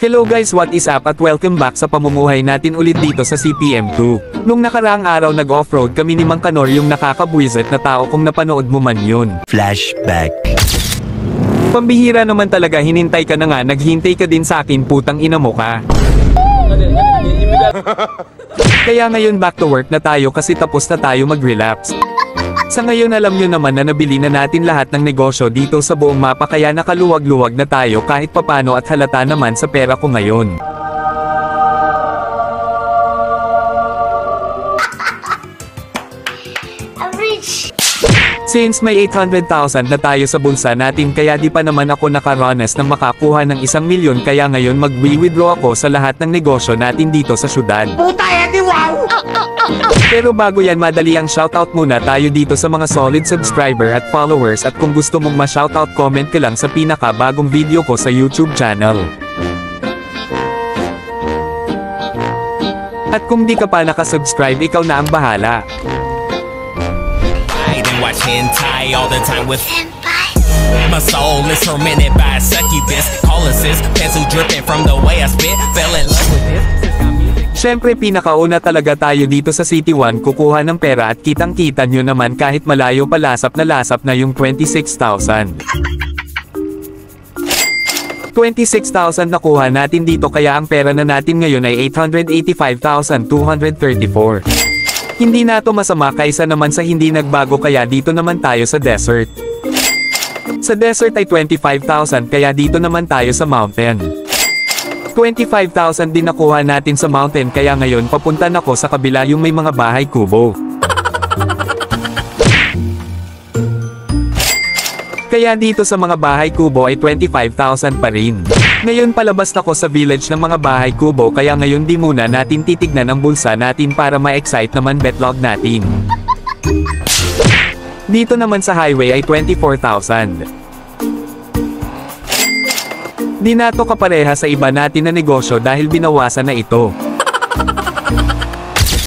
Hello guys, what is up at welcome back sa pamumuhay natin ulit dito sa CPM2. Nung nakaraang araw nag-offroad kami ni Mang Kanor, yung nakakabwisit na tao kung napanood mo man yun. Flashback. Pambihira naman talaga, hinintay ka na nga, naghintay ka din sa akin, putang ina mo ka. Kaya ngayon back to work na tayo kasi tapos na tayo mag-relapse. Sa ngayon alam nyo naman na nabili na natin lahat ng negosyo dito sa buong mapa, kaya nakaluwag-luwag na tayo kahit papano at halata naman sa pera ko ngayon. Since may 800,000 na tayo sa bulsa natin, kaya di pa naman ako nakaranas ng makakuha ng 1 milyon, kaya ngayon mag-withdraw ako sa lahat ng negosyo natin dito sa syudad. Wow! Pero bago yan, madali ang shoutout muna tayo dito sa mga solid subscriber at followers, at kung gusto mong ma-shoutout, comment ka lang sa pinaka-bagong video ko sa YouTube channel. At kung di ka pa nakasubscribe, ikaw na ang bahala. Watch hentai all the time with my soul is tormented by a succubus. Call assist, pencil dripping from the way I spit. Fell in love with this. Siyempre pinakauna talaga tayo dito sa City 1 kukuha ng pera, at kitang-kita nyo naman kahit malayo pa lasap na yung 26,000. 26,000 nakuha natin dito, kaya ang pera na natin ngayon ay 885,234. Hindi na to masama kaysa naman sa hindi nagbago, kaya dito naman tayo sa desert. Sa desert ay 25,000, kaya dito naman tayo sa mountain. 25,000 din nakuha natin sa mountain, kaya ngayon papunta na ako sa kabila yung may mga bahay kubo. Kaya dito sa mga bahay kubo ay 25,000 pa rin. Ngayon palabas na ko sa village ng mga bahay kubo, kaya ngayon di muna natin titignan ang bulsa natin para ma-excite naman betlog natin. Dito naman sa highway ay 24,000. Di na to kapareha sa iba natin na negosyo dahil binawasan na ito.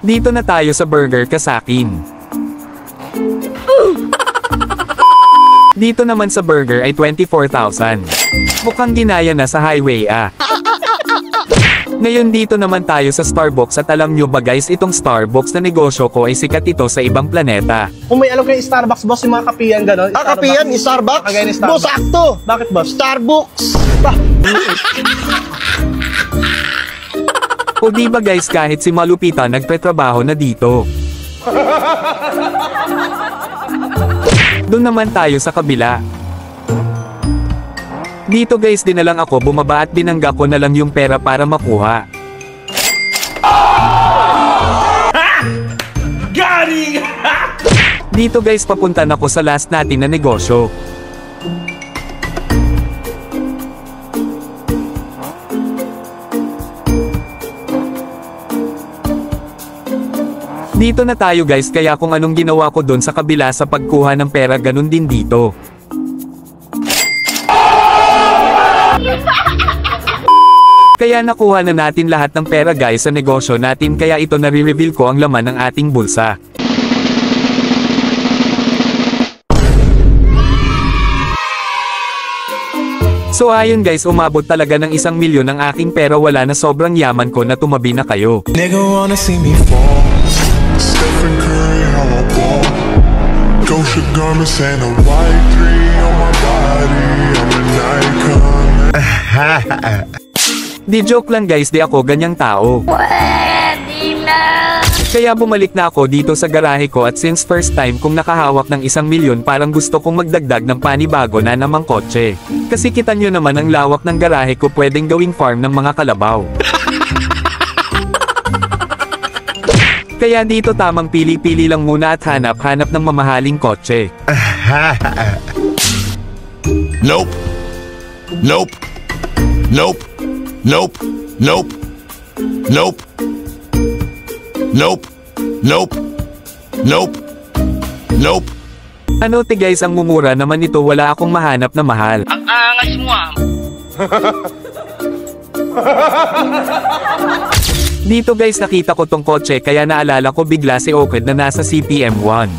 Dito na tayo sa burger kasakin. Dito naman sa burger ay 24,000. Mukhang ginaya na sa highway ah. Ngayon dito naman tayo sa Starbucks, at alam nyo ba guys, itong Starbucks na negosyo ko ay sikat ito sa ibang planeta. Kung may alam kayo Starbucks, boss, yung mga kapiyan gano'n. Kapiyan, Starbucks? Kagaya ni Boss, Starbucks. sakto! Bakit, boss? Starbucks! O di ba guys, kahit si Malupita nagpetrabaho na dito. Doon naman tayo sa kabila. Dito guys, din na lang ako bumaba at binangga ko na lang yung pera para makuha. Galing! Dito guys, papunta na ako sa last natin na negosyo. Dito na tayo guys, kaya kung anong ginawa ko doon sa kabila sa pagkuha ng pera, ganun din dito. Kaya nakuha na natin lahat ng pera guys sa negosyo natin, kaya ito nare-reveal ko ang laman ng ating bulsa. So ayun guys, umabot talaga ng 1 milyon ang aking pera, wala na, sobrang yaman ko na tumabi na kayo. Nigga wanna see me fall. Stephen Curry, how I ball. Gosha garments and a white three on my body. I'm an icon. Di joke lang guys, di ako ganyang tao. Kaya bumalik na ako dito sa garahe ko, at since first time kong nakahawak ng 1 milyon, parang gusto kong magdagdag ng panibago na namang kotse. Kasi kita nyo naman ang lawak ng garahe ko, pwedeng gawing farm ng mga kalabaw. Kaya dito tamang pili-pili lang muna at hanap-hanap ng mamahaling kotse. Nope. Nope. Nope. Nope. Nope. Nope. Nope. Nope. Nope. Nope. Ano te guys, ang mumura naman ito, wala akong mahanap na mahal. Ang angas mo ah. Dito guys, nakita ko tong kotse, kaya naalala ko bigla si Okid na nasa CPM1.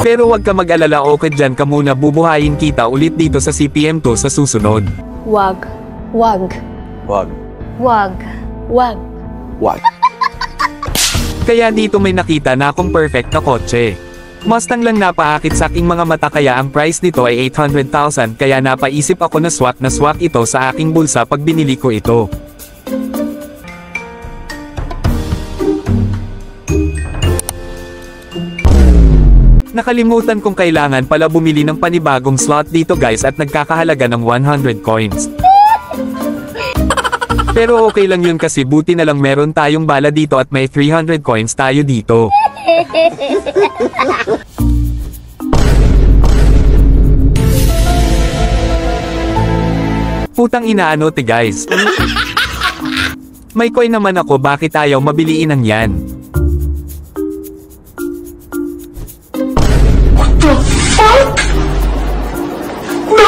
Pero wag ka mag-alala Okid, dyan ka muna, bubuhayin kita ulit dito sa CPM2 sa susunod. Wag. Wag. Wag. Wag. Wag. Kaya dito may nakita na akong perfect na kotse. Mustang lang napaakit sa aking mga mata kaya ang price nito ay 800,000 kaya napaisip ako na swak ito sa aking bulsa pag binili ko ito. Nakalimutan kong kailangan pala bumili ng panibagong slot dito guys at nagkakahalaga ng 100 coins. Pero okay lang yun kasi buti na lang meron tayong bala dito at may 300 coins tayo dito. Putang inaano te guys. May coin naman ako, bakit ayaw mabiliin ang yan? What the fuck? No!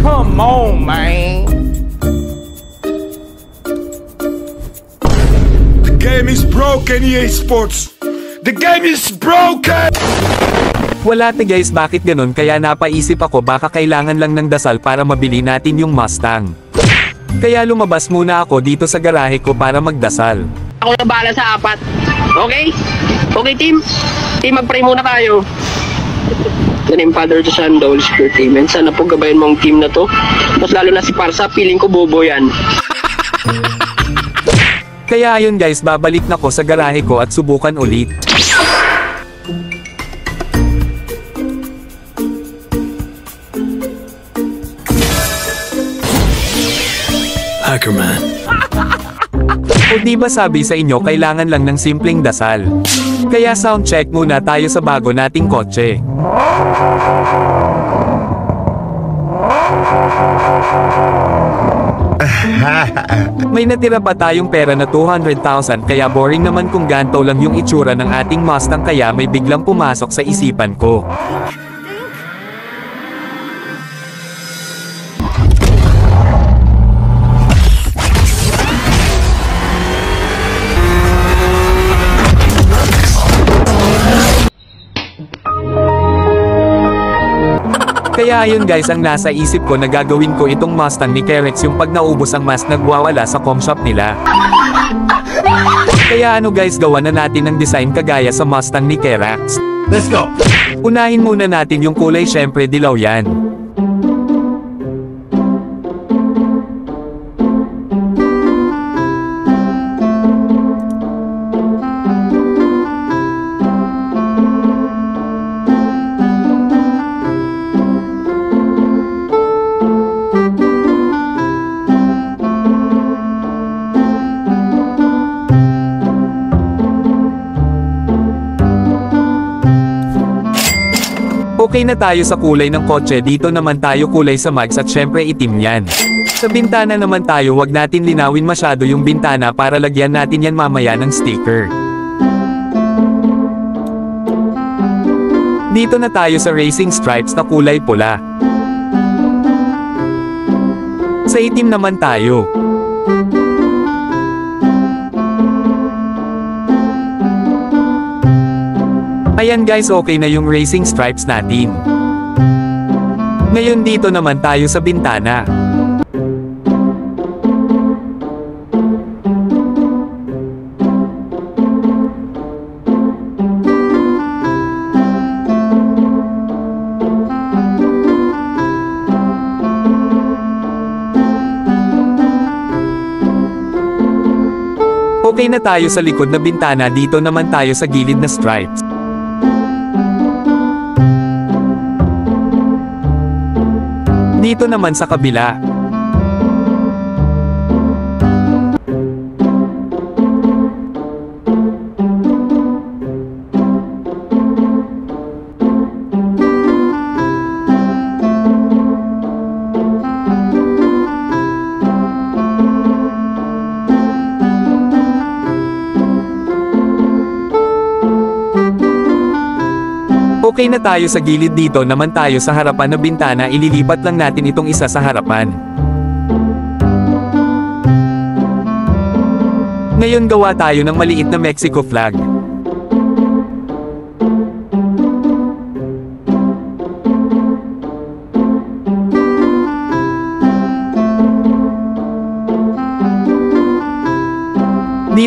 Come on, man. The game is broken, EA Sports. The game is broken! Wala te guys, bakit ganun? Kaya napaisip ako baka kailangan lang ng dasal para mabili natin yung Mustang. Kaya lumabas muna ako dito sa garahe ko para magdasal. Ako na bahala sa apat. Okay? Okay, team? Team, mag-pray muna tayo. The name Father, the Son, the Holy Spirit, Amen. Sana po gabayan mo ang team na to. Mas lalo na si Parsa, feeling ko bobo yan. Kaya ayun guys, babalik na ko sa garahe ko at subukan ulit. Hackerman. O di ba sabi sa inyo kailangan lang ng simpleng dasal? Kaya sound check muna tayo sa bago nating kotse. May natira pa tayong pera na 200,000 kaya boring naman kung ganto lang yung itsura ng ating Mustang kaya may biglang pumasok sa isipan ko. Kaya ayun guys, ang nasa isip ko na gagawin ko itong Mustang ni Kerex yung pag naubos ang mask nagwawala sa com shop nila. Kaya ano guys, gawa na natin ng design kagaya sa Mustang ni Kerex. Let's go! Unahin muna natin yung kulay, syempre dilaw yan. Okay na tayo sa kulay ng kotse, dito naman tayo kulay sa mags at syempre itim yan. Sa bintana naman tayo, wag natin linawin masyado yung bintana para lagyan natin yan mamaya ng sticker. Dito na tayo sa racing stripes na kulay pula. Sa itim naman tayo. Ayan guys, okay na yung racing stripes natin. Ngayon dito naman tayo sa bintana. Okay na tayo sa likod na bintana, dito naman tayo sa gilid na stripes. Dito naman sa kabila. Okay na tayo sa gilid, dito naman tayo sa harapan na bintana, ililipat lang natin itong isa sa harapan. Ngayon gawa tayo ng maliit na Mexico flag.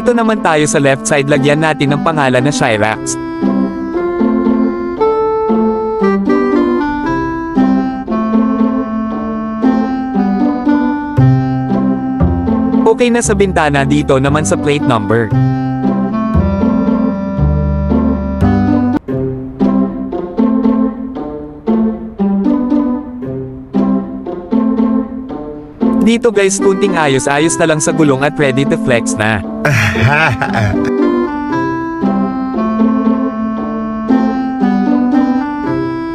Dito naman tayo sa left side, lagyan natin ng pangalan na Shirax. Okay na sa bintana, dito naman sa plate number. Dito guys, kunting ayos-ayos na lang sa gulong at ready to flex na.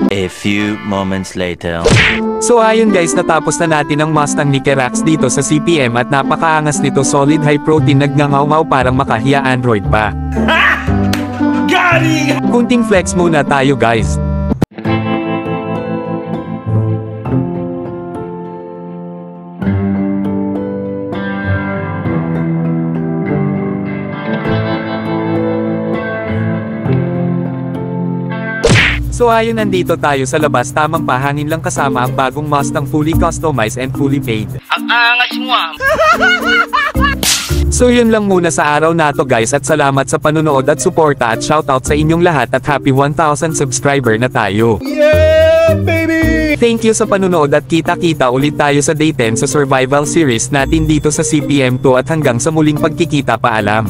A few moments later. So ayun guys, natapos na natin ang Mustang ni Kerax dito sa CPM at napakaangas nito, solid high protein, nagngangaw-ngaw parang makahiya Android pa. Kunting flex muna tayo guys. So ayun, nandito tayo sa labas, tamang pahangin lang kasama ang bagong Mustang, fully customized and fully paid. Ang angas mo ah. So yun lang muna sa araw na to guys, at salamat sa panunood at suporta, at shoutout sa inyong lahat, at happy 1,000 subscriber na tayo. Yeah, baby! Thank you sa panunood, at kita-kita ulit tayo sa Day 10 sa survival series natin dito sa CPM2, at hanggang sa muling pagkikita, paalam.